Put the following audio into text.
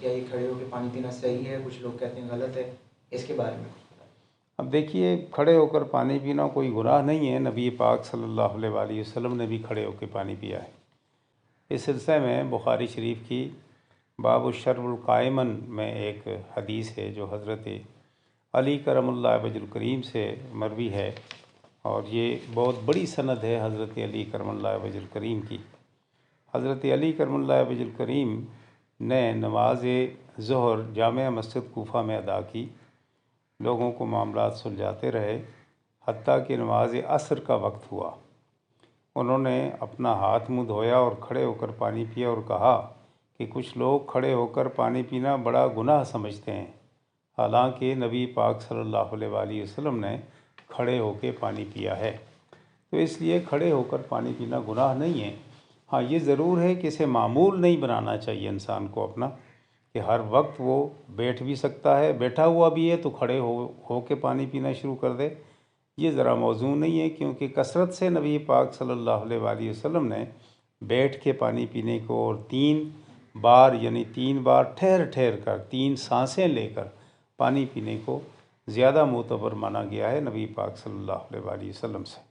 کیا یہ کھڑے ہو کے پانی پینا صحیح ہے؟ کچھ لوگ کہتے ہیں غلط ہے، اس کے بارے میں کچھ بتائیں۔ اب دیکھیے، کھڑے ہو کر پانی پینا کوئی گناہ نہیں ہے، نبی پاک صلی اللہ علیہ وآلہ وسلم نے بھی کھڑے ہو کے پانی پیا ہے۔ اس سلسلے میں بخاری شریف کی باب الشرب القائمن میں ایک حدیث ہے جو حضرت علی کرم اللہ وجہ الکریم سے مروی ہے، اور یہ بہت بڑی سند ہے حضرت علی کرم اللہ وجہ الکریم کی۔ حضرت علی کرم اللہ وجہ الکریم نے نماز ظہر جامع مسجد کوفہ میں ادا کی، لوگوں کو معاملات سلجھاتے رہے، حتیٰ کہ نماز عصر کا وقت ہوا۔ انہوں نے اپنا ہاتھ منہ دھویا اور کھڑے ہو کر پانی پیا اور کہا کہ کچھ لوگ کھڑے ہو کر پانی پینا بڑا گناہ سمجھتے ہیں، حالانکہ نبی پاک صلی اللہ علیہ وآلہ وسلم نے کھڑے ہو کے پانی پیا ہے، تو اس لیے کھڑے ہو کر پانی پینا گناہ نہیں ہے۔ ہاں، یہ ضرور ہے کہ اسے معمول نہیں بنانا چاہیے انسان کو اپنا، کہ ہر وقت وہ بیٹھ بھی سکتا ہے، بیٹھا ہوا بھی ہے تو کھڑے ہو کے پانی پینا شروع کر دے۔ یہ ذرا موضوع نہیں ہے، کیونکہ کثرت سے نبی پاک صلی اللہ علیہ وآلہ وسلم نے بیٹھ کے پانی پینے کو، اور 3 بار یعنی 3 بار ٹھہر ٹھہر کر 3 سانسیں لے کر پانی پینے کو زیادہ معتبر مانا گیا ہے نبی پاک صلی اللہ علیہ وآلہ وسلم سے۔